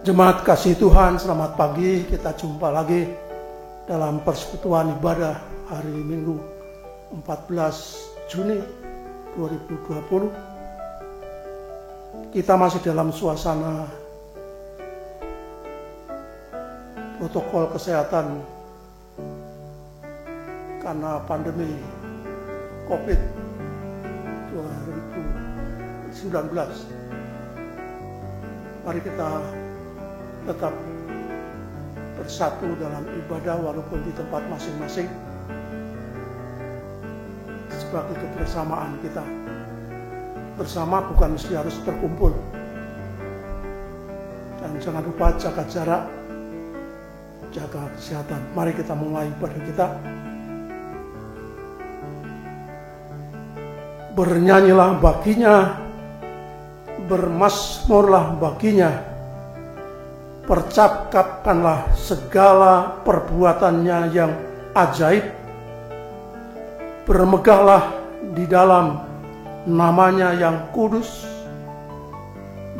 Jemaat kasih Tuhan, selamat pagi. Kita jumpa lagi dalam persekutuan ibadah hari Minggu 14 Juni 2020. Kita masih dalam suasana protokol kesehatan karena pandemi COVID-19. Mari kita tetap bersatu dalam ibadah walaupun di tempat masing-masing sebagai kebersamaan kita. Bersama bukan mesti harus berkumpul. Dan jangan lupa jaga jarak, jaga kesehatan. Mari kita mulai ibadah kita. Bernyanyilah baginya, bermazmurlah baginya. Percakapkanlah segala perbuatannya yang ajaib. Bermegahlah di dalam namanya yang kudus.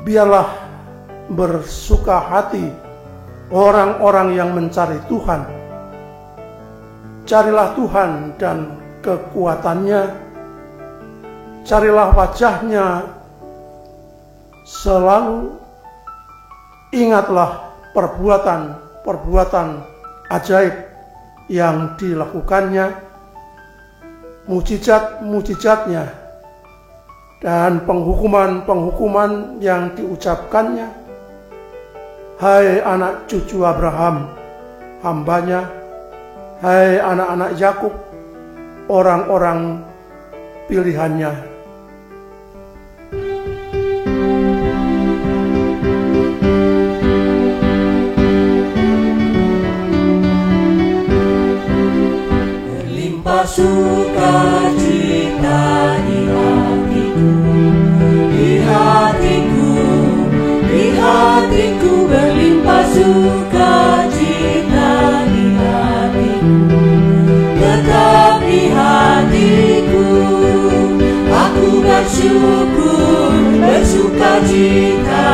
Biarlah bersuka hati orang-orang yang mencari Tuhan. Carilah Tuhan dan kekuatannya. Carilah wajahnya selalu. Ingatlah perbuatan-perbuatan ajaib yang dilakukannya, mujizat-mujizatnya, dan penghukuman-penghukuman yang diucapkannya. Hai anak cucu Abraham, hambanya, hai anak-anak Yakub, orang-orang pilihannya. Sukacita di hatiku berlimpah sukacita di hatiku, tetap di hatiku, aku bersyukur bersukacita,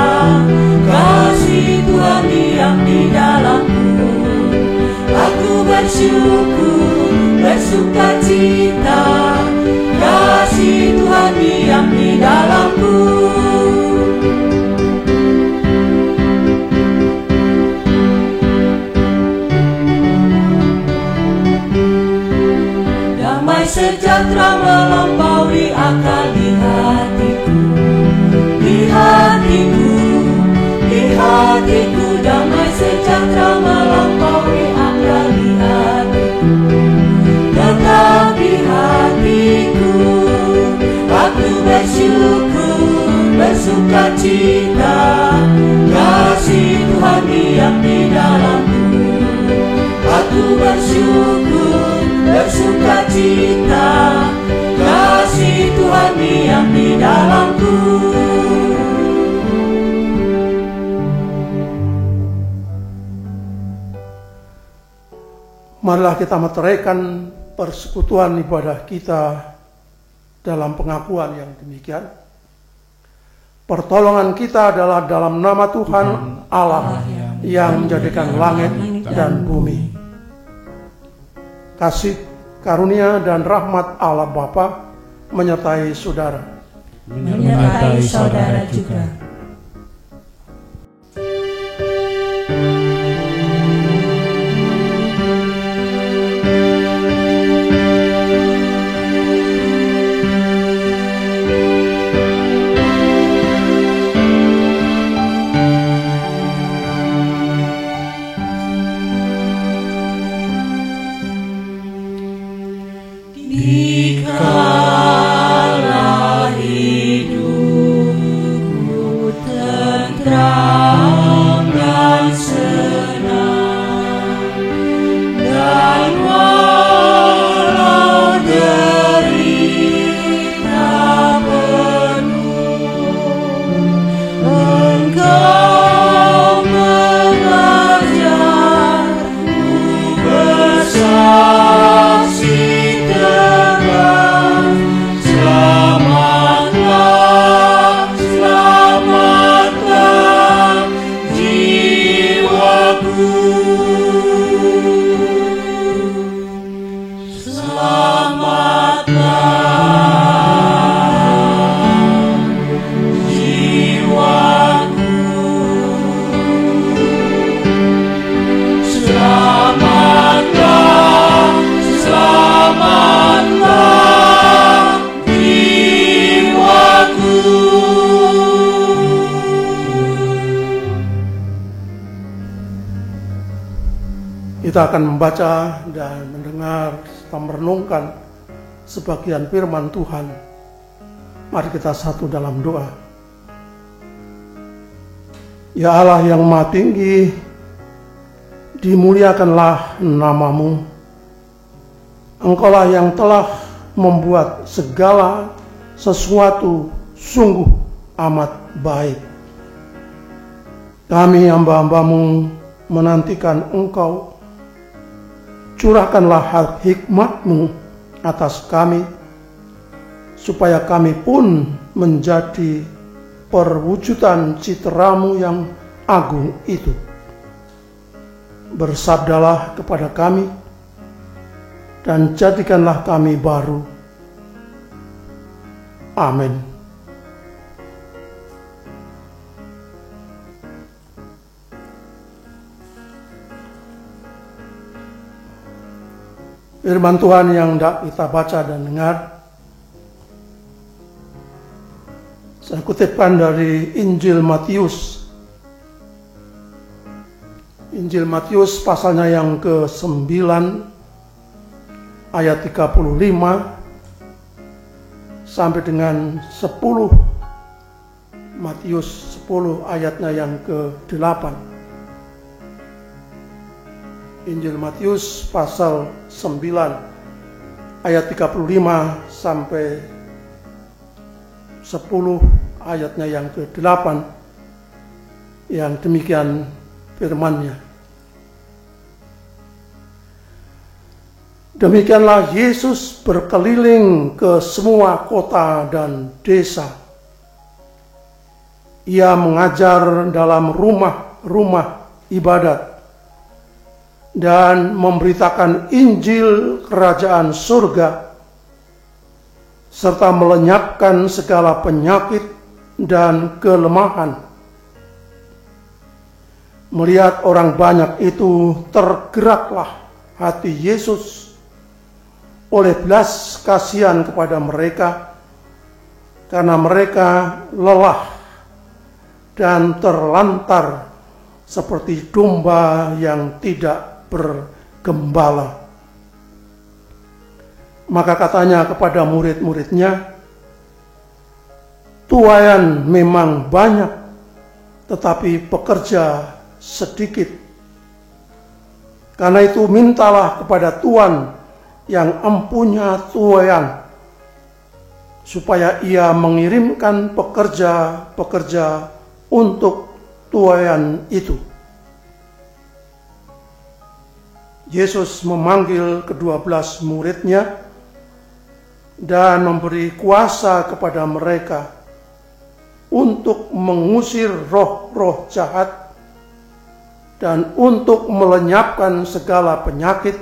kasih Tuhan diam di dalamku, aku bersyukur bersukacita, kasih Tuhan diam di dalamku. Damai sejahtera melampaui akal di hatiku, di hatiku, di hatiku, damai sejahtera melampaui akal di hatiku. Tetap di hatiku, aku bersyukur bersukacita, kasih Tuhan diam di dalamku, aku bersyukur bersukacita, kasih Tuhan diam di dalamku. Marilah kita meteraikan persekutuan ibadah kita dalam pengakuan yang demikian. Pertolongan kita adalah dalam nama Tuhan Allah yang menjadikan langit dan bumi. Kasih, karunia, dan rahmat Allah Bapa menyertai saudara. Menyertai saudara juga. Dikala hidupku Kita akan membaca dan mendengar serta merenungkan sebagian firman Tuhan. Mari kita satu dalam doa. Ya Allah yang Maha Tinggi, dimuliakanlah nama-Mu. Engkaulah yang telah membuat segala sesuatu sungguh amat baik. Kami hamba-hamba-Mu menantikan Engkau. Curahkanlah hikmat-Mu atas kami, supaya kami pun menjadi perwujudan citra-Mu yang agung itu. Bersabdalah kepada kami, dan jadikanlah kami baru. Amin. Firman Tuhan yang kita baca dan dengar, saya kutipkan dari Injil Matius. Injil Matius pasalnya yang ke-9 ayat 35 sampai dengan 10. Matius 10 ayatnya yang ke-8. Injil Matius pasal 9 ayat 35 sampai 10 ayatnya yang ke-8, yang demikian firman-Nya. Demikianlah Yesus berkeliling ke semua kota dan desa. Ia mengajar dalam rumah-rumah ibadat dan memberitakan Injil kerajaan surga, serta melenyapkan segala penyakit dan kelemahan. Melihat orang banyak itu, tergeraklah hati Yesus oleh belas kasihan kepada mereka, karena mereka lelah dan terlantar seperti domba yang tidak bergembala. Maka katanya kepada murid-muridnya, tuaian memang banyak, tetapi pekerja sedikit. Karena itu mintalah kepada Tuhan yang empunya tuaian, supaya ia mengirimkan pekerja-pekerja untuk tuaian itu. Yesus memanggil ke-12 murid-Nya dan memberi kuasa kepada mereka untuk mengusir roh-roh jahat dan untuk melenyapkan segala penyakit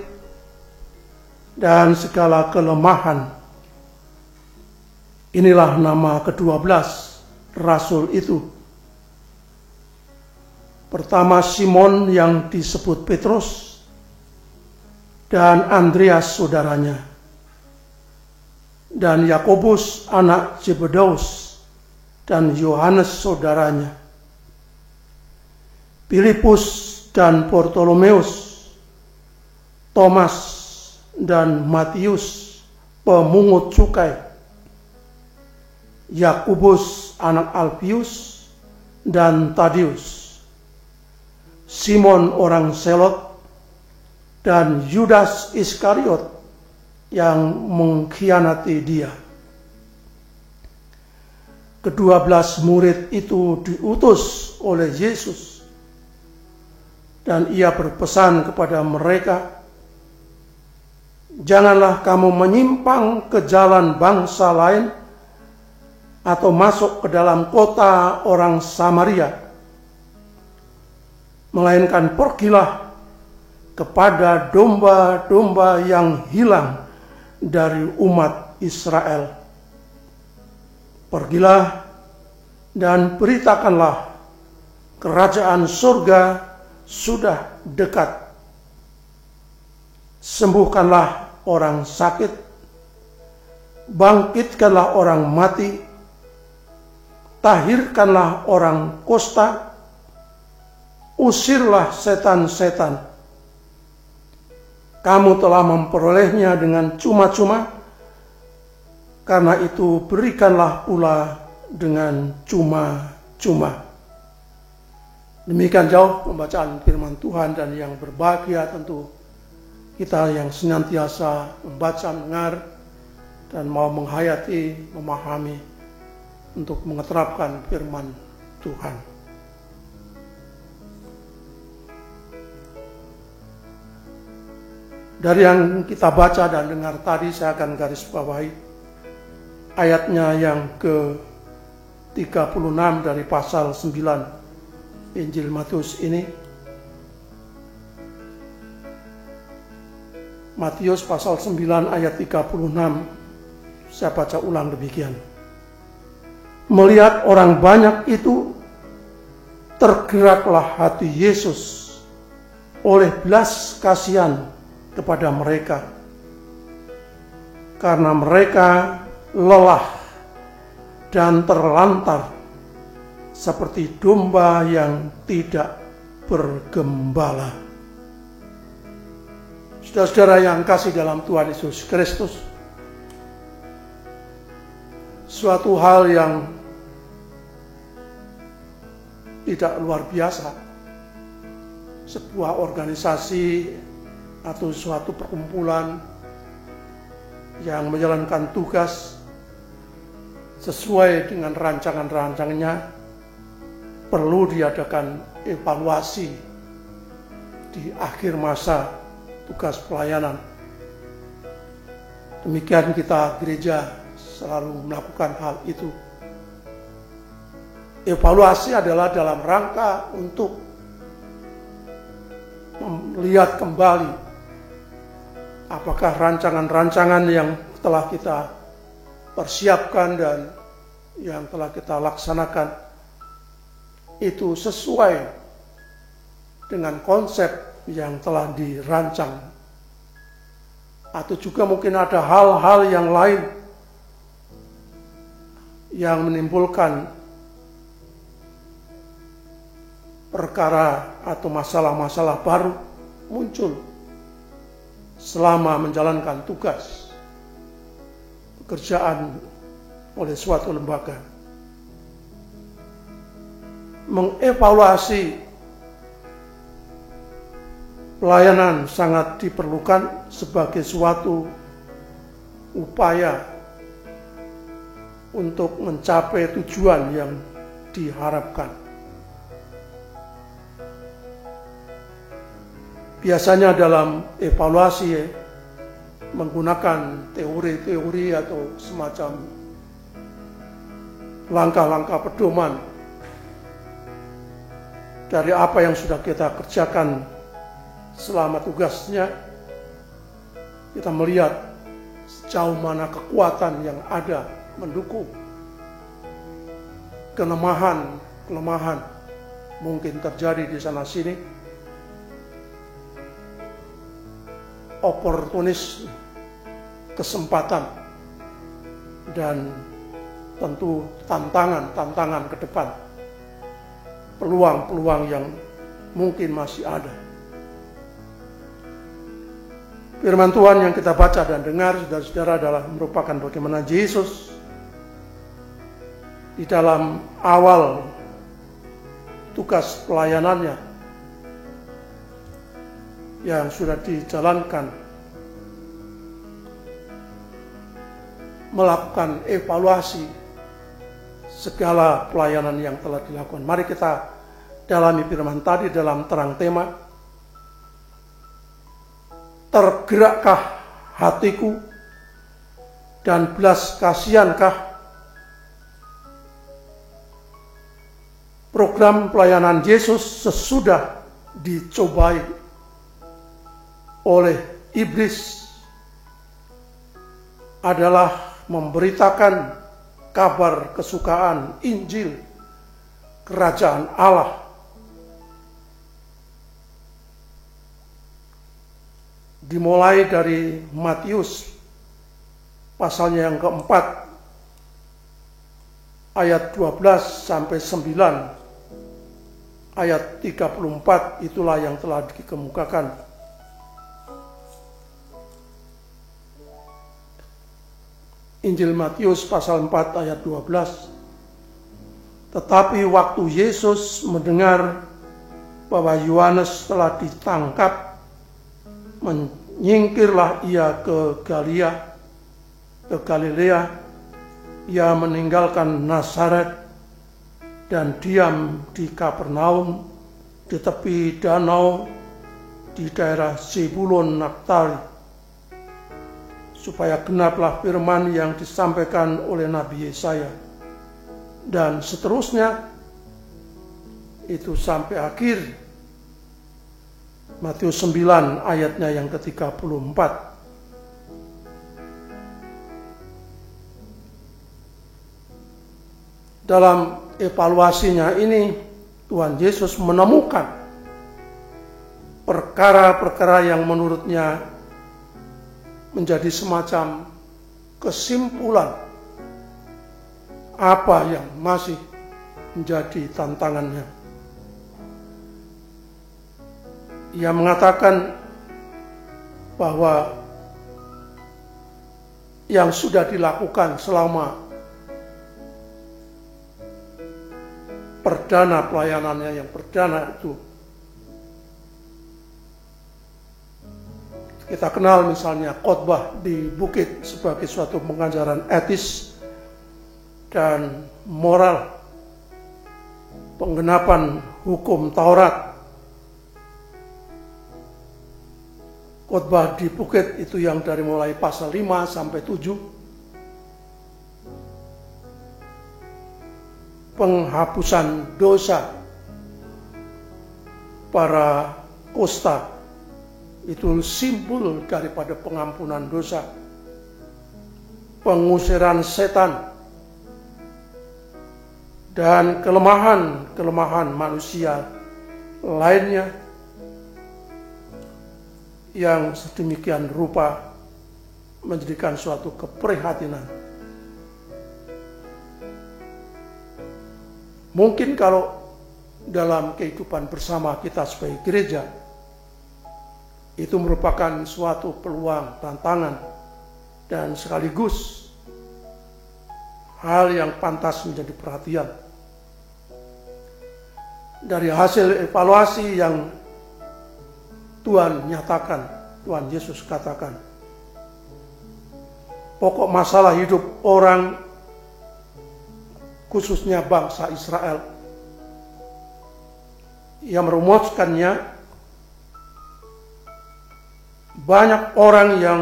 dan segala kelemahan. Inilah nama ke-12 rasul itu. Pertama, Simon yang disebut Petrus, dan Andreas saudaranya, dan Yakobus anak Zebedaus, dan Yohanes saudaranya, Filipus dan Bartolomeus, Thomas dan Matius pemungut cukai, Yakobus anak Alfius dan Tadeus, Simon orang Selot, dan Yudas Iskariot yang mengkhianati Dia. Ke-12 murid itu diutus oleh Yesus, dan Ia berpesan kepada mereka, janganlah kamu menyimpang ke jalan bangsa lain atau masuk ke dalam kota orang Samaria, melainkan pergilah kepada domba-domba yang hilang dari umat Israel. Pergilah dan beritakanlah, kerajaan surga sudah dekat. Sembuhkanlah orang sakit, bangkitkanlah orang mati, tahirkanlah orang kusta, usirlah setan-setan. kamu telah memperolehnya dengan cuma-cuma, karena itu berikanlah pula dengan cuma-cuma. Demikian jauh pembacaan firman Tuhan, dan yang berbahagia tentu kita yang senantiasa membaca, mendengar, dan mau menghayati, memahami untuk mengeterapkan firman Tuhan. Dari yang kita baca dan dengar tadi, saya akan garis bawahi ayatnya yang ke-36 dari pasal 9 Injil Matius ini. Matius pasal 9 ayat 36, saya baca ulang demikian. Melihat orang banyak itu, tergeraklah hati Yesus oleh belas kasihan kepada mereka, karena mereka lelah dan terlantar seperti domba yang tidak bergembala. Saudara-saudara yang kasih dalam Tuhan Yesus Kristus, suatu hal yang tidak luar biasa, sebuah organisasi atau suatu perkumpulan yang menjalankan tugas sesuai dengan rancangan-rancangannya perlu diadakan evaluasi di akhir masa tugas pelayanan. Demikian kita gereja selalu melakukan hal itu. Evaluasi adalah dalam rangka untuk melihat kembali apakah rancangan-rancangan yang telah kita persiapkan dan yang telah kita laksanakan itu sesuai dengan konsep yang telah dirancang, atau juga mungkin ada hal-hal yang lain yang menimbulkan perkara atau masalah-masalah baru muncul selama menjalankan tugas pekerjaan oleh suatu lembaga. Mengevaluasi pelayanan sangat diperlukan sebagai suatu upaya untuk mencapai tujuan yang diharapkan. Biasanya dalam evaluasi menggunakan teori-teori atau semacam langkah-langkah pedoman dari apa yang sudah kita kerjakan selama tugasnya. Kita melihat sejauh mana kekuatan yang ada mendukung, kelemahan mungkin terjadi di sana sini, oportunis, kesempatan, dan tentu tantangan ke depan, peluang-peluang yang mungkin masih ada. Firman Tuhan yang kita baca dan dengar, saudara-saudara, adalah merupakan bagaimana Yesus di dalam awal tugas pelayanannya yang sudah dijalankan, melakukan evaluasi segala pelayanan yang telah dilakukan. Mari kita dalami firman tadi dalam terang tema, tergerakkah hatiku dan belas kasihankah? Program pelayanan Yesus sesudah dicobai oleh iblis adalah memberitakan kabar kesukaan Injil Kerajaan Allah. Dimulai dari Matius pasalnya yang keempat ayat 12 sampai 9, ayat 34 itulah yang telah dikemukakan. Injil Matius pasal 4 ayat 12. Tetapi waktu Yesus mendengar bahwa Yohanes telah ditangkap, menyingkirlah ia ke Galilea. Ia meninggalkan Nazaret dan diam di Kapernaum di tepi danau di daerah Zebulun Naftali, supaya genaplah firman yang disampaikan oleh Nabi Yesaya. Dan seterusnya itu sampai akhir Matius 9 ayatnya yang ke-34. Dalam evaluasinya ini, Tuhan Yesus menemukan perkara-perkara yang menurutnya menjadi semacam kesimpulan apa yang masih menjadi tantangannya. Ia mengatakan bahwa yang sudah dilakukan selama perdana pelayanannya yang perdana itu, kita kenal misalnya khotbah di bukit sebagai suatu pengajaran etis dan moral, penggenapan hukum Taurat. Khotbah di bukit itu yang dari mulai pasal 5 sampai 7. Penghapusan dosa para kusta, itu simbol daripada pengampunan dosa. Pengusiran setan dan kelemahan manusia lainnya yang sedemikian rupa menjadikan suatu keprihatinan. Mungkin kalau dalam kehidupan bersama kita sebagai gereja, itu merupakan suatu peluang, tantangan, dan sekaligus hal yang pantas menjadi perhatian. Dari hasil evaluasi yang Tuhan nyatakan, Tuhan Yesus katakan, pokok masalah hidup orang, khususnya bangsa Israel, ia merumuskannya, banyak orang yang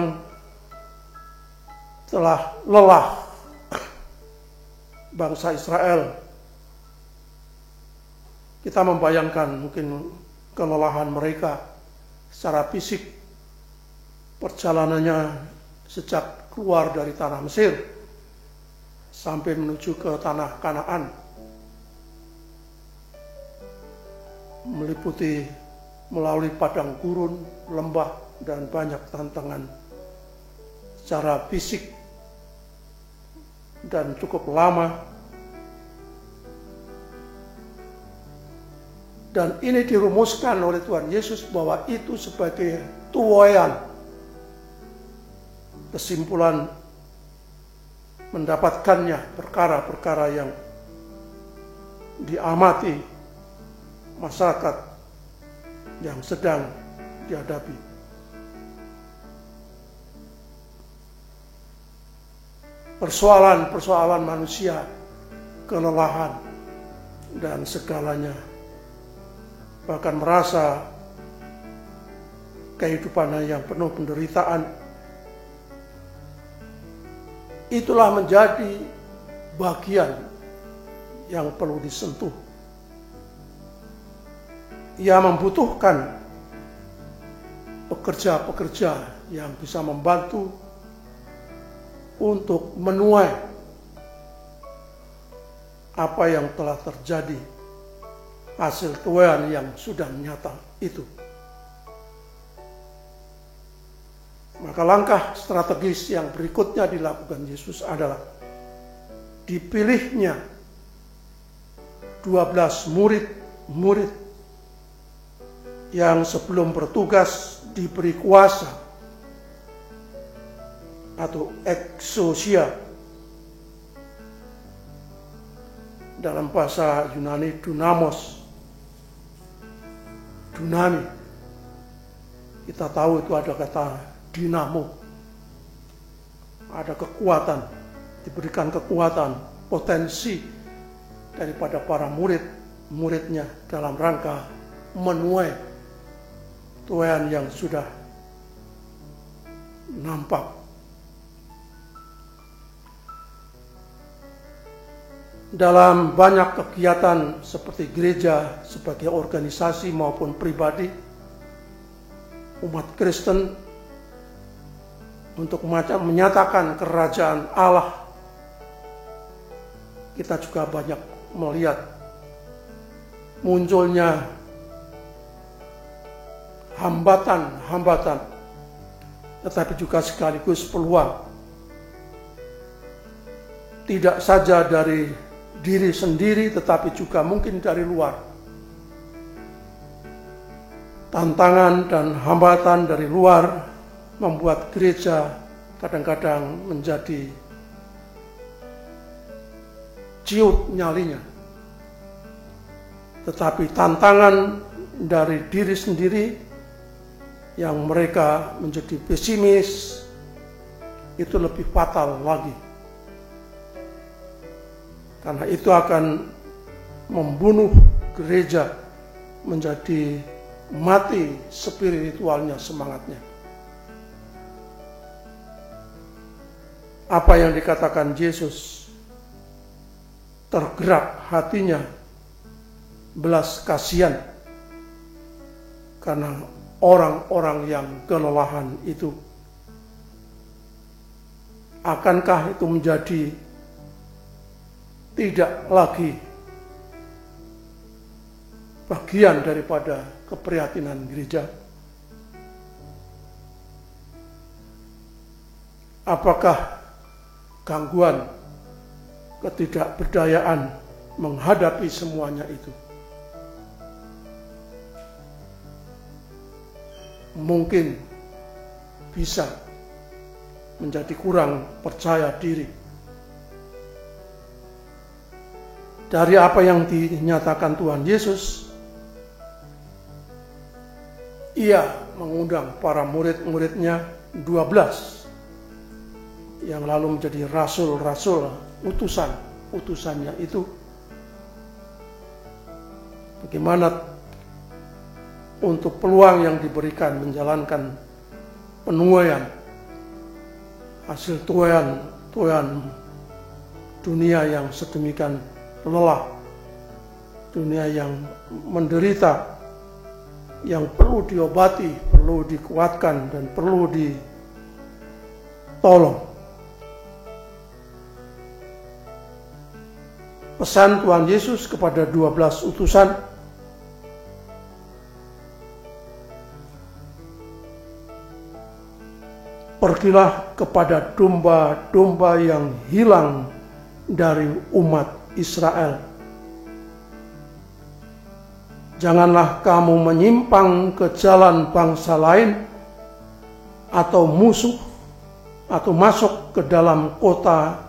telah lelah, bangsa Israel. Kita membayangkan mungkin kelelahan mereka secara fisik, perjalanannya sejak keluar dari tanah Mesir sampai menuju ke tanah Kanaan, meliputi melalui padang gurun, lembah, dan banyak tantangan secara fisik dan cukup lama. Dan ini dirumuskan oleh Tuhan Yesus bahwa itu sebagai tuaian, kesimpulan mendapatkannya perkara-perkara yang diamati masyarakat yang sedang dihadapi. Persoalan-persoalan manusia, kelelahan, dan segalanya. Bahkan merasa kehidupannya yang penuh penderitaan. Itulah menjadi bagian yang perlu disentuh. Ia membutuhkan pekerja-pekerja yang bisa membantu untuk menuai apa yang telah terjadi, hasil tuaian yang sudah nyata itu. Maka langkah strategis yang berikutnya dilakukan Yesus adalah dipilihnya 12 murid yang sebelum bertugas diberi kuasa atau exousia dalam bahasa Yunani dunamos, dunami. Kita tahu itu ada kata dinamo, ada kekuatan, diberikan kekuatan, potensi daripada para muridnya dalam rangka menuai tuaian yang sudah nampak. Dalam banyak kegiatan seperti gereja sebagai organisasi maupun pribadi, umat Kristen untuk menyatakan kerajaan Allah, kita juga banyak melihat munculnya hambatan-hambatan, tetapi juga sekaligus peluang. Tidak saja dari diri sendiri, tetapi juga mungkin dari luar. Tantangan dan hambatan dari luar membuat gereja kadang-kadang menjadi ciut nyalinya. Tetapi tantangan dari diri sendiri yang mereka menjadi pesimis itu lebih fatal lagi. Karena itu akan membunuh gereja, menjadi mati spiritualnya, semangatnya. Apa yang dikatakan Yesus, tergerak hatinya belas kasihan karena orang-orang yang kelelahan itu. Akankah itu menjadi tidak lagi bagian daripada keprihatinan gereja? Apakah gangguan, ketidakberdayaan menghadapi semuanya itu mungkin bisa menjadi kurang percaya diri dari apa yang dinyatakan Tuhan Yesus? Ia mengundang para murid-muridnya 12 yang lalu menjadi rasul-rasul, utusannya itu. Bagaimana untuk peluang yang diberikan menjalankan penuaian, hasil tuaian dunia yang sedemikian lelah, dunia yang menderita, yang perlu diobati, perlu dikuatkan, dan perlu ditolong. Pesan Tuhan Yesus kepada 12 utusan, pergilah kepada domba-domba yang hilang dari umat Israel. Janganlah kamu menyimpang ke jalan bangsa lain atau musuh atau masuk ke dalam kota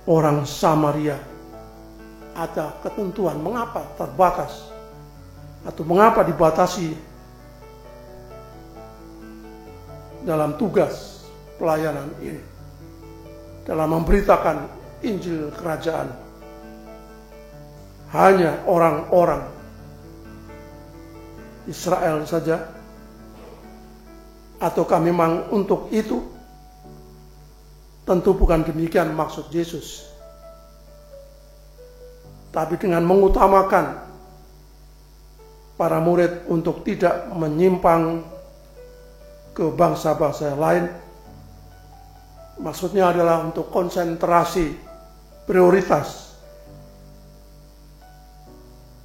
orang Samaria. Ada ketentuan mengapa terbatas atau mengapa dibatasi dalam tugas pelayanan ini, dalam memberitakan Injil Kerajaan. Hanya orang-orang Israel saja? Ataukah memang untuk itu? Tentu bukan demikian maksud Yesus. Tapi dengan mengutamakan para murid untuk tidak menyimpang ke bangsa-bangsa lain, maksudnya adalah untuk konsentrasi prioritas.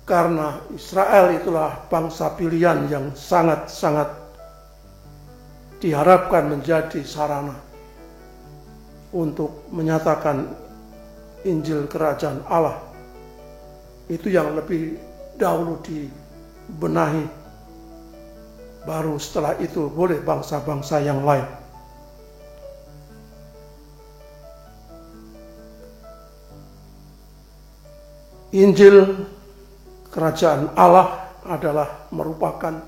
Karena Israel itulah bangsa pilihan yang sangat-sangat diharapkan menjadi sarana untuk menyatakan Injil Kerajaan Allah. Itu yang lebih dahulu dibenahi. Baru setelah itu boleh bangsa-bangsa yang lain. Injil Kerajaan Allah adalah merupakan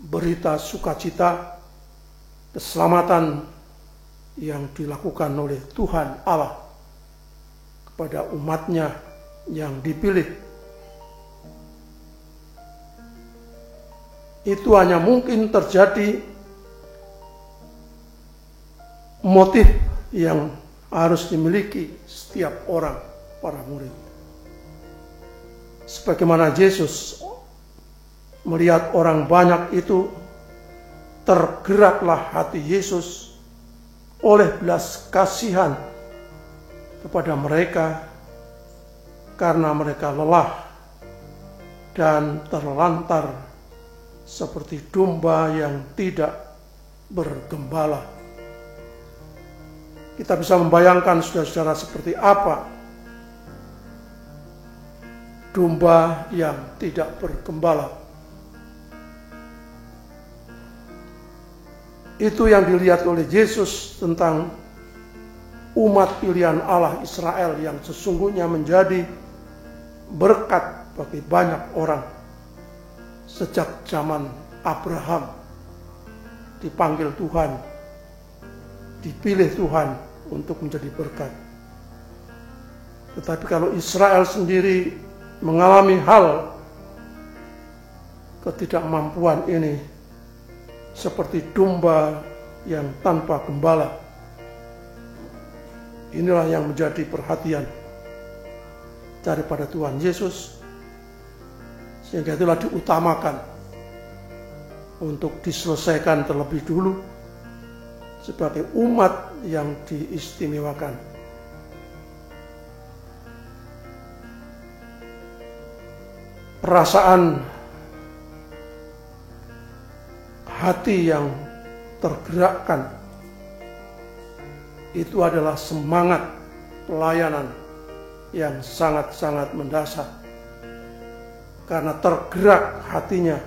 berita sukacita keselamatan yang dilakukan oleh Tuhan Allah kepada umatnya yang dipilih. Itu hanya mungkin terjadi motif yang harus dimiliki setiap orang, para murid. Sebagaimana Yesus melihat orang banyak itu, tergeraklah hati Yesus oleh belas kasihan kepada mereka karena mereka lelah dan terlantar seperti domba yang tidak bergembala. Kita bisa membayangkan saudara-saudara seperti apa domba yang tidak bergembala. Itu yang dilihat oleh Yesus tentang umat pilihan Allah Israel yang sesungguhnya menjadi berkat bagi banyak orang. Sejak zaman Abraham dipanggil Tuhan, dipilih Tuhan untuk menjadi berkat. Tetapi kalau Israel sendiri mengalami hal ketidakmampuan ini seperti domba yang tanpa gembala, inilah yang menjadi perhatian daripada Tuhan Yesus, sehingga itulah diutamakan untuk diselesaikan terlebih dulu sebagai umat yang diistimewakan. Perasaan hati yang tergerakkan itu adalah semangat pelayanan yang sangat-sangat mendasar, karena tergerak hatinya.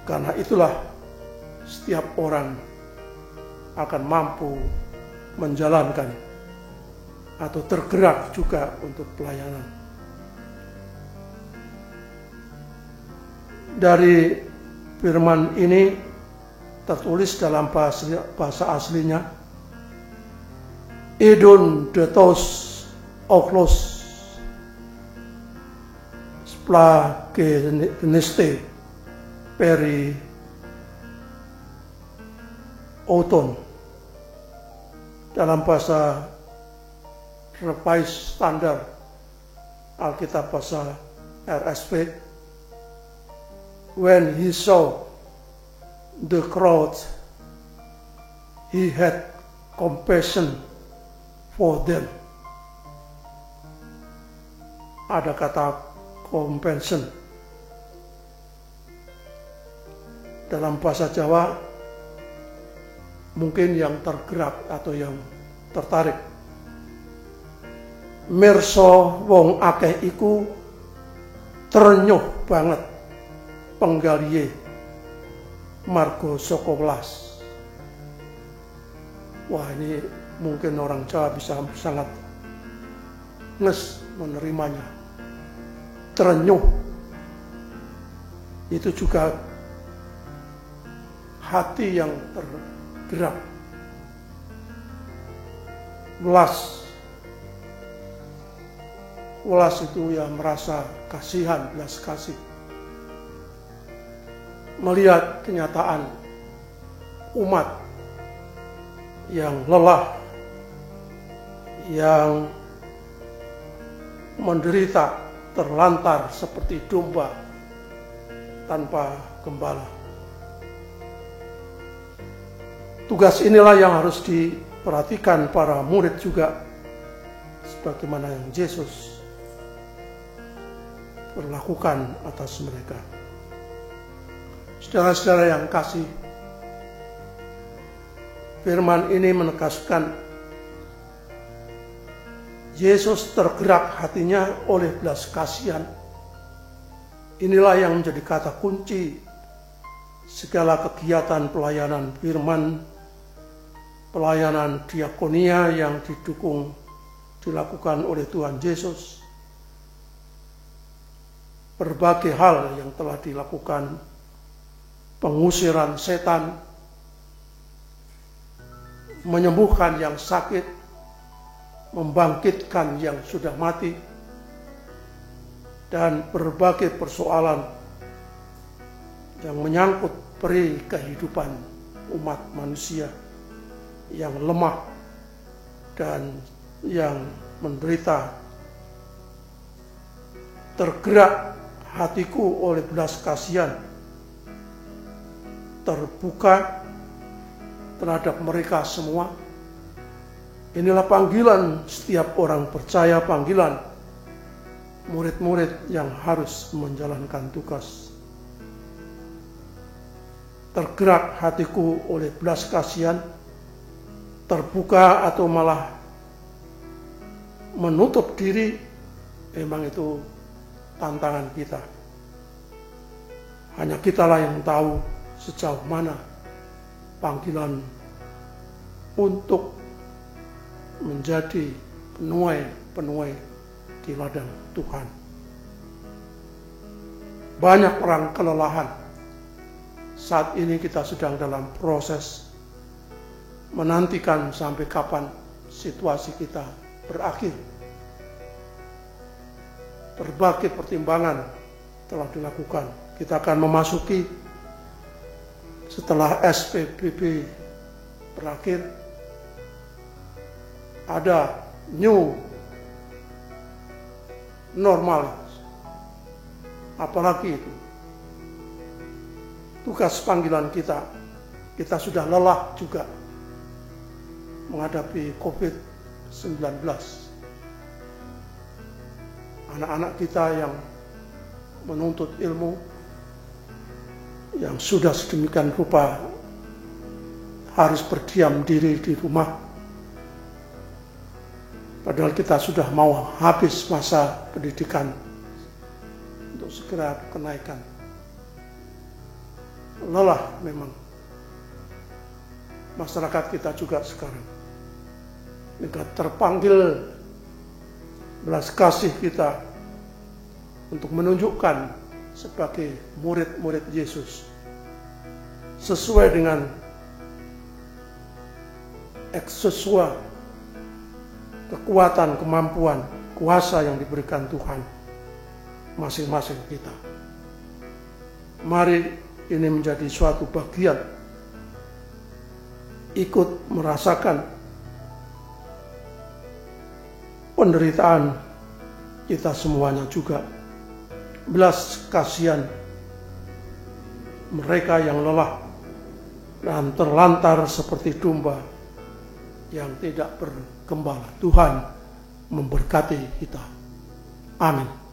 Karena itulah setiap orang akan mampu menjalankan atau tergerak juga untuk pelayanan. Dari firman ini tertulis dalam bahasa aslinya, Edon detos oklos splageneste peri oton. Dalam bahasa Revised Standard Alkitab bahasa RSV, when he saw the crowd, he had compassion for them. Ada kata compassion. Dalam bahasa Jawa mungkin yang tergerak atau yang tertarik. Mirsa wong akeh iku trenyuh banget penggalihe marga saka welas. Wah, ini mungkin orang Jawa bisa sangat nges menerimanya. Trenyuh itu juga hati yang tergerak. Welas itu ya merasa kasihan, belas kasih. Melihat kenyataan umat yang lelah, yang menderita, terlantar seperti domba tanpa gembala. Tugas inilah yang harus diperhatikan para murid juga, sebagaimana yang Yesus berlakukan atas mereka. Saudara-saudara yang kasih, firman ini menegaskan Yesus tergerak hatinya oleh belas kasihan. Inilah yang menjadi kata kunci segala kegiatan pelayanan firman, pelayanan diakonia yang didukung dilakukan oleh Tuhan Yesus, berbagai hal yang telah dilakukan, pengusiran setan, menyembuhkan yang sakit, membangkitkan yang sudah mati, dan berbagai persoalan yang menyangkut peri kehidupan umat manusia yang lemah dan yang menderita. Tergerak hatiku oleh belas kasihan, terbuka terhadap mereka semua. Inilah panggilan setiap orang percaya, panggilan murid-murid yang harus menjalankan tugas. Tergerak hatiku oleh belas kasihan, terbuka atau malah menutup diri, memang itu tantangan kita. Hanya kitalah yang tahu sejauh mana panggilan untuk menjadi penuai di ladang Tuhan. Banyak orang kelelahan. Saat ini kita sedang dalam proses menantikan sampai kapan situasi kita berakhir. Berbagai pertimbangan telah dilakukan. Kita akan memasuki setelah SPBB berakhir, ada new normal. Apalagi itu tugas panggilan kita sudah lelah juga menghadapi COVID-19. Anak-anak kita yang menuntut ilmu, yang sudah sedemikian rupa harus berdiam diri di rumah, padahal kita sudah mau habis masa pendidikan untuk segera kenaikan. Lelah memang masyarakat kita juga sekarang. Kita terpanggil belas kasih kita untuk menunjukkan sebagai murid-murid Yesus sesuai dengan eksusua, kekuatan, kemampuan, kuasa yang diberikan Tuhan masing-masing kita. Mari ini menjadi suatu bagian, ikut merasakan penderitaan kita semuanya juga. Belas kasihan mereka yang lelah dan terlantar seperti domba yang tidak bergembala. Tuhan memberkati kita. Amin.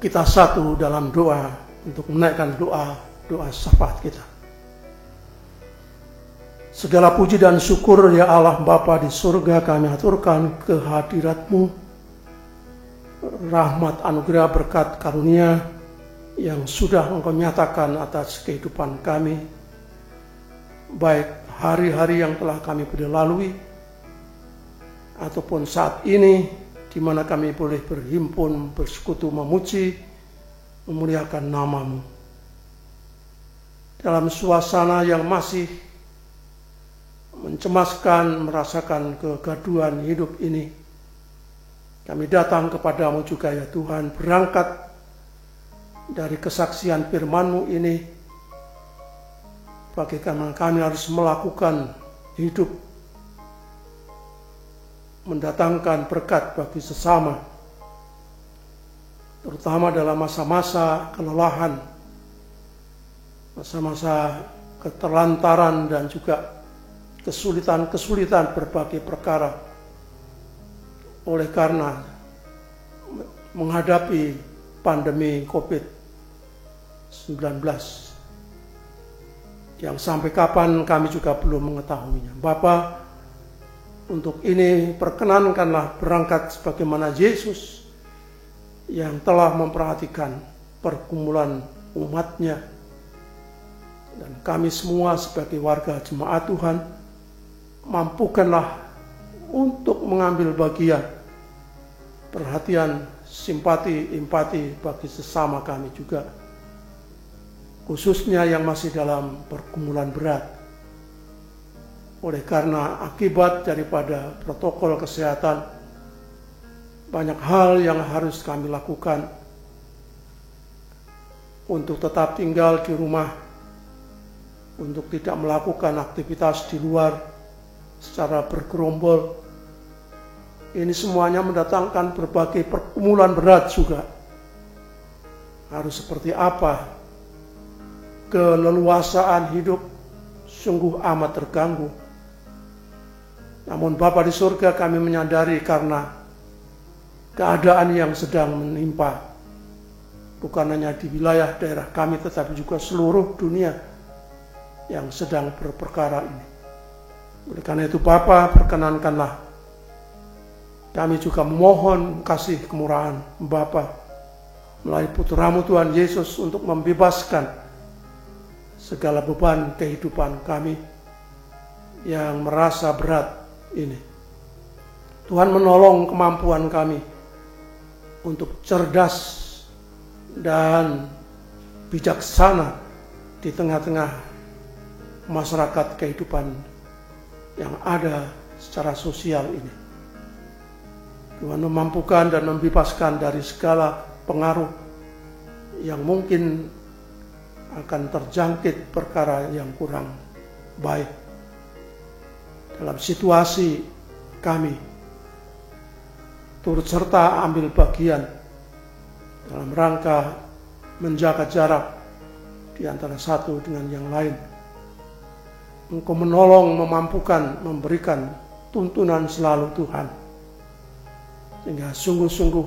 Kita satu dalam doa untuk menaikkan doa syafaat kita. Segala puji dan syukur ya Allah Bapa di surga, kami aturkan kehadirat-Mu, rahmat, anugerah, berkat, karunia yang sudah Engkau nyatakan atas kehidupan kami, baik hari-hari yang telah kami lalui ataupun saat ini, di mana kami boleh berhimpun, bersekutu, memuji, memuliakan nama-Mu. Dalam suasana yang masih mencemaskan, merasakan kegaduhan hidup ini, kami datang kepadamu juga ya Tuhan, berangkat dari kesaksian firman-Mu ini, bagaimana kami harus melakukan hidup, mendatangkan berkat bagi sesama, terutama dalam masa-masa kelelahan, masa-masa keterlantaran dan juga kesulitan-kesulitan berbagai perkara. Oleh karena menghadapi pandemi COVID-19 yang sampai kapan kami juga belum mengetahuinya. Bapa, untuk ini perkenankanlah berangkat sebagaimana Yesus yang telah memperhatikan pergumulan umatnya, dan kami semua sebagai warga jemaat Tuhan, mampukanlah untuk mengambil bagian, perhatian, simpati, empati bagi sesama kami juga, khususnya yang masih dalam pergumulan berat. Oleh karena akibat daripada protokol kesehatan, banyak hal yang harus kami lakukan untuk tetap tinggal di rumah, untuk tidak melakukan aktivitas di luar secara bergerombol. Ini semuanya mendatangkan berbagai pergumulan berat juga. Harus seperti apa? Keleluasaan hidup sungguh amat terganggu. Namun Bapa di surga, kami menyadari karena keadaan yang sedang menimpa, bukan hanya di wilayah daerah kami, tetapi juga seluruh dunia yang sedang berperkara ini. Oleh karena itu Bapa, perkenankanlah kami juga memohon kasih kemurahan Bapa melalui Putra-Mu Tuhan Yesus untuk membebaskan segala beban kehidupan kami yang merasa berat ini. Tuhan menolong kemampuan kami untuk cerdas dan bijaksana di tengah-tengah masyarakat kehidupan yang ada secara sosial ini. Tuhan memampukan dan membebaskan dari segala pengaruh yang mungkin akan terjangkit perkara yang kurang baik dalam situasi kami. Turut serta ambil bagian dalam rangka menjaga jarak di antara satu dengan yang lain. Engkau menolong, memampukan, memberikan tuntunan selalu Tuhan, sehingga sungguh-sungguh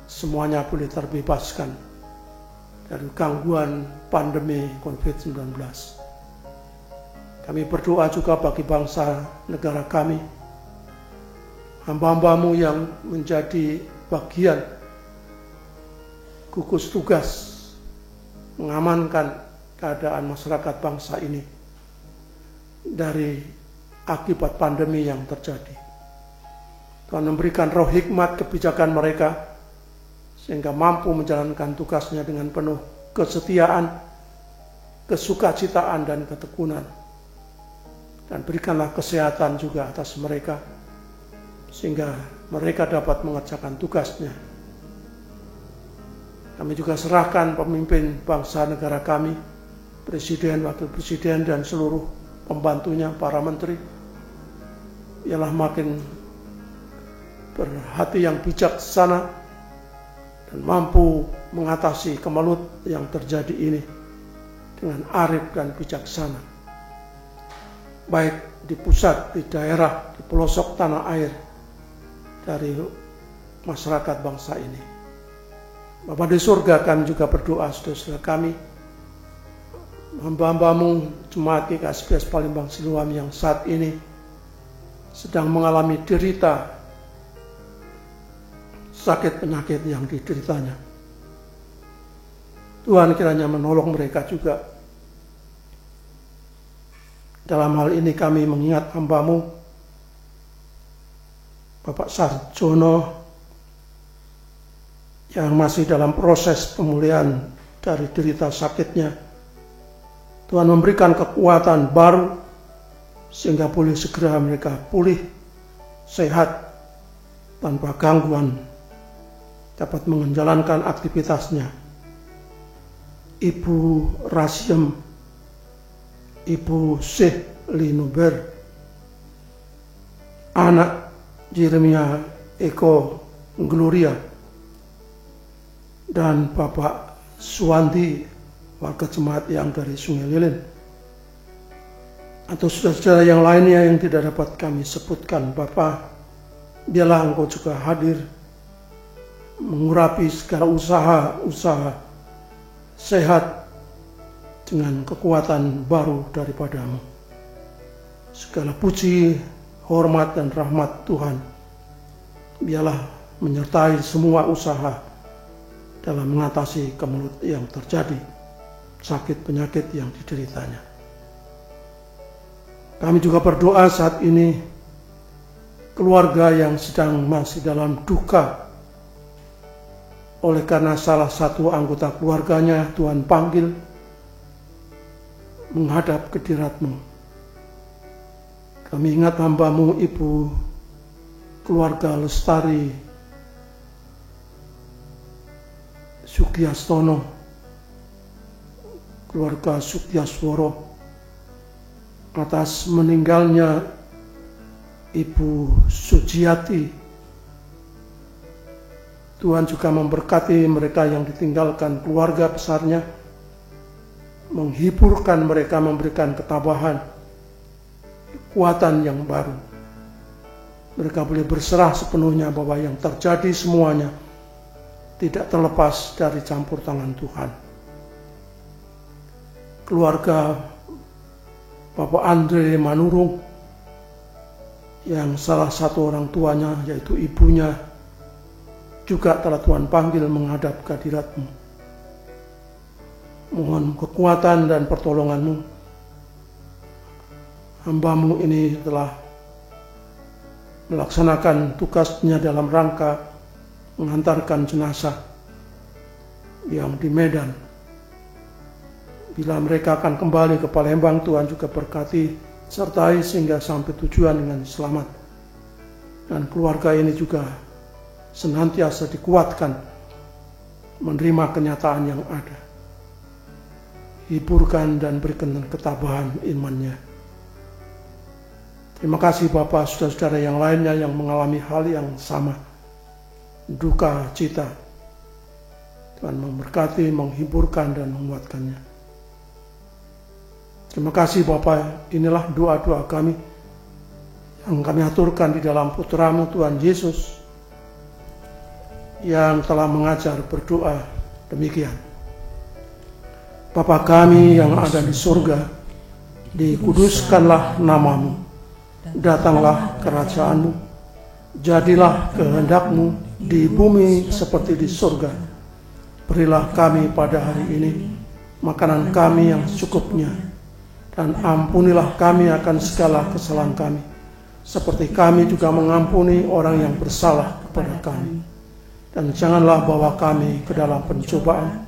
semuanya boleh terbebaskan dari gangguan pandemi COVID-19. Kami berdoa juga bagi bangsa negara kami, hamba-Hamba-Mu yang menjadi bagian gugus tugas mengamankan keadaan masyarakat bangsa ini dari akibat pandemi yang terjadi. Tuhan memberikan roh hikmat kebijakan mereka sehingga mampu menjalankan tugasnya dengan penuh kesetiaan, kesukacitaan, dan ketekunan. Dan berikanlah kesehatan juga atas mereka sehingga mereka dapat mengerjakan tugasnya. Kami juga serahkan pemimpin bangsa negara kami, presiden, wakil presiden, dan seluruh pembantunya, para menteri, ialah makin berhati yang bijaksana dan mampu mengatasi kemelut yang terjadi ini dengan arif dan bijaksana, baik di pusat, di daerah, di pelosok tanah air dari masyarakat bangsa ini. Bapa di surga, kami juga berdoa saudara-saudara kami, hamba-Hamba-Mu Jemaat GKSBS Palembang Siloam yang saat ini sedang mengalami derita sakit penyakit yang dideritanya. Tuhan kiranya menolong mereka juga. Dalam hal ini kami mengingat hamba-Mu Bapak Sarjono yang masih dalam proses pemulihan dari derita sakitnya. Tuhan memberikan kekuatan baru sehingga boleh segera mereka pulih, sehat, tanpa gangguan, dapat menjalankan aktivitasnya. Ibu Rasiem, Ibu Syekh Linuber, anak Jeremia Eko Gloria, dan Bapak Suwanti, warga jemaat yang dari Sungai Lilin, atau saudara-saudara yang lainnya yang tidak dapat kami sebutkan. Bapa, biarlah Engkau juga hadir mengurapi segala usaha sehat dengan kekuatan baru daripadamu. Segala puji, hormat, dan rahmat Tuhan biarlah menyertai semua usaha dalam mengatasi kemelut yang terjadi, sakit penyakit yang dideritanya. Kami juga berdoa saat ini keluarga yang sedang masih dalam duka oleh karena salah satu anggota keluarganya Tuhan panggil menghadap ke hadirat-Mu. Kami ingat hamba-Mu Ibu keluarga Lestari Sugiyastono, keluarga Sugiyasworo, atas meninggalnya Ibu Sujiati. Tuhan juga memberkati mereka yang ditinggalkan keluarga besarnya, menghiburkan mereka, memberikan ketabahan, kekuatan yang baru. Mereka boleh berserah sepenuhnya bahwa yang terjadi semuanya tidak terlepas dari campur tangan Tuhan. Keluarga Bapak Andre Manurung, yang salah satu orang tuanya yaitu ibunya juga telah Tuhan panggil menghadap ke hadirat-Mu. Mohon kekuatan dan pertolongan-Mu. Hamba-Mu ini telah melaksanakan tugasnya dalam rangka mengantarkan jenazah yang di Medan. Bila mereka akan kembali ke Palembang, Tuhan juga berkati, sertai sehingga sampai tujuan dengan selamat. Dan keluarga ini juga senantiasa dikuatkan menerima kenyataan yang ada. Hiburkan dan berikan ketabahan imannya. Terima kasih Bapak, saudara-saudara yang lainnya yang mengalami hal yang sama, duka cita. Tuhan memberkati, menghiburkan, dan menguatkannya. Terima kasih Bapak, inilah doa-doa kami yang kami aturkan di dalam Putra-Mu Tuhan Yesus yang telah mengajar berdoa demikian. Bapa kami yang ada di surga, dikuduskanlah nama-Mu. Datanglah kerajaan-Mu, jadilah kehendak-Mu di bumi seperti di surga. Berilah kami pada hari ini makanan kami yang secukupnya, dan ampunilah kami akan segala kesalahan kami, seperti kami juga mengampuni orang yang bersalah kepada kami. Dan janganlah bawa kami ke dalam pencobaan,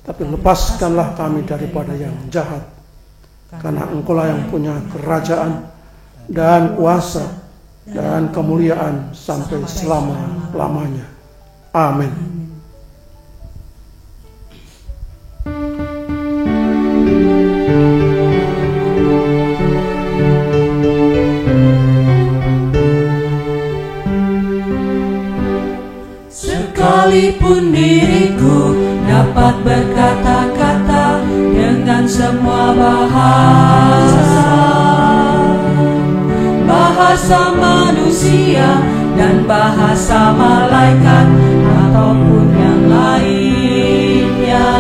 tapi lepaskanlah kami daripada yang jahat. Karena Engkau-lah yang punya kerajaan dan kuasa dan kemuliaan sampai selama-lamanya. Amin. Sekalipun diriku dapat berkata-kata dengan semua bahasa manusia dan bahasa malaikat ataupun yang lainnya,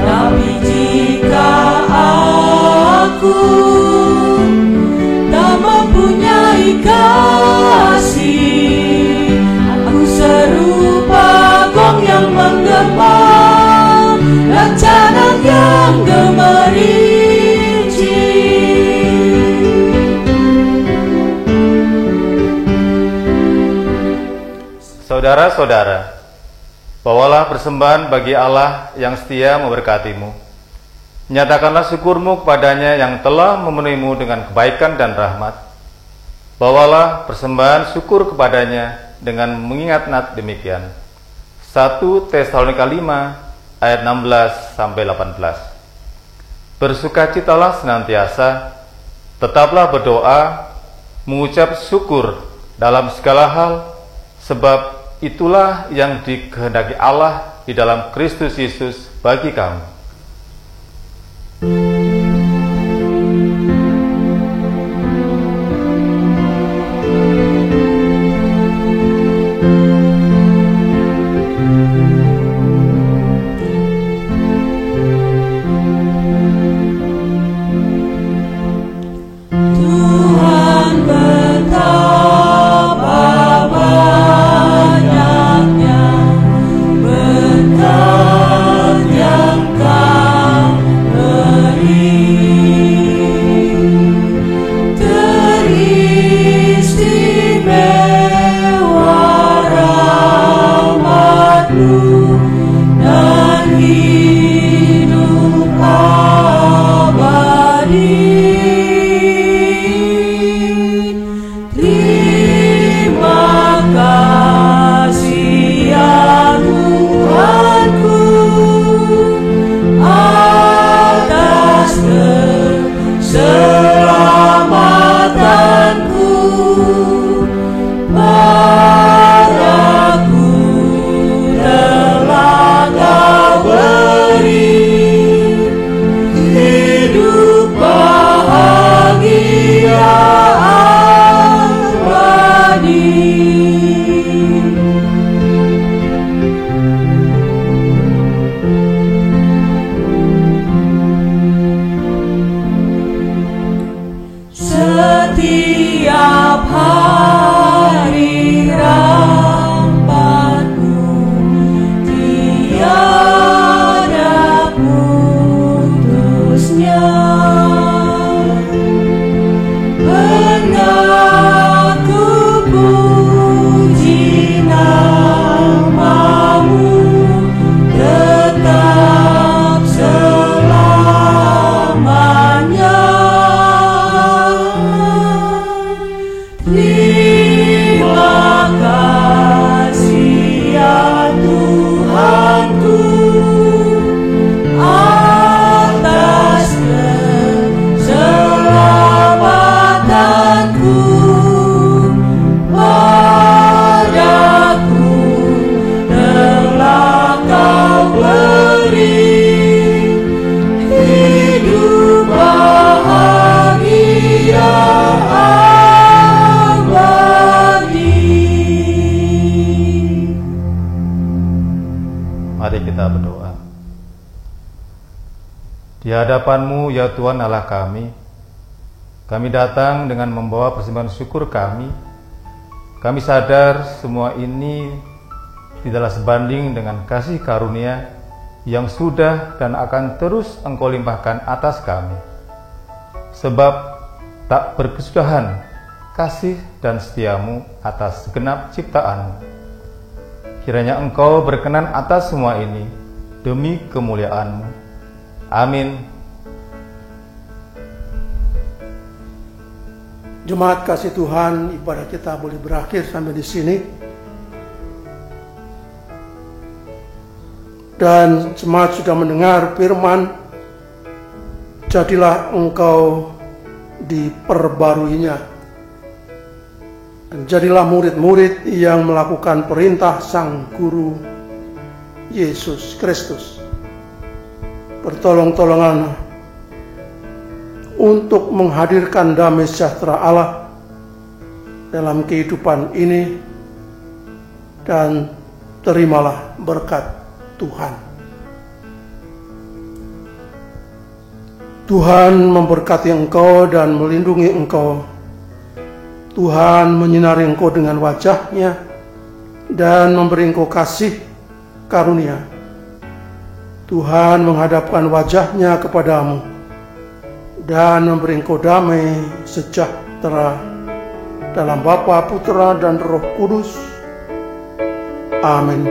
tapi jika aku tak mempunyai kasih, aku serupa gong yang menggema, lacanan yang gemericik. Saudara-saudara, bawalah persembahan bagi Allah yang setia memberkatimu. Nyatakanlah syukurmu kepadanya yang telah memenuhimu dengan kebaikan dan rahmat. Bawalah persembahan syukur kepadanya dengan mengingat nat demikian. 1 Tesalonika 5 ayat 16-18. Bersukacitalah senantiasa, tetaplah berdoa, mengucap syukur dalam segala hal, sebab itulah yang dikehendaki Allah di dalam Kristus Yesus bagi kamu. Setiap hari rahmat-Mu tiada putusnya. Hendak ku puji nama-Mu tetap selamanya. Terima kasih ya Tuhanku atas keselamatanku. Padaku telah Kau beri hidup bahagia. Mari kita berdoa. Di hadapan-Mu ya Tuhan Allah kami datang dengan membawa persembahan syukur kami. Kami sadar semua ini tidaklah sebanding dengan kasih karunia yang sudah dan akan terus Engkau limpahkan atas kami. Sebab tak berkesudahan kasih dan setia-Mu atas segenap ciptaan-Mu. Kiranya Engkau berkenan atas semua ini demi kemuliaan-Mu. Amin. Jemaat kasih Tuhan, ibadah kita boleh berakhir sampai di sini. Dan jemaat sudah mendengar firman, jadilah engkau diperbaruinya. Dan jadilah murid-murid yang melakukan perintah Sang Guru Yesus Kristus. Pertolong-tolongan untuk menghadirkan damai sejahtera Allah dalam kehidupan ini, dan terimalah berkat Tuhan. Tuhan memberkati engkau dan melindungi engkau. Tuhan menyinari engkau dengan wajah-Nya dan memberi engkau kasih karunia. Tuhan menghadapkan wajah-Nya kepadamu dan memberi engkau damai sejahtera dalam Bapa, Putra, dan Roh Kudus. Amin.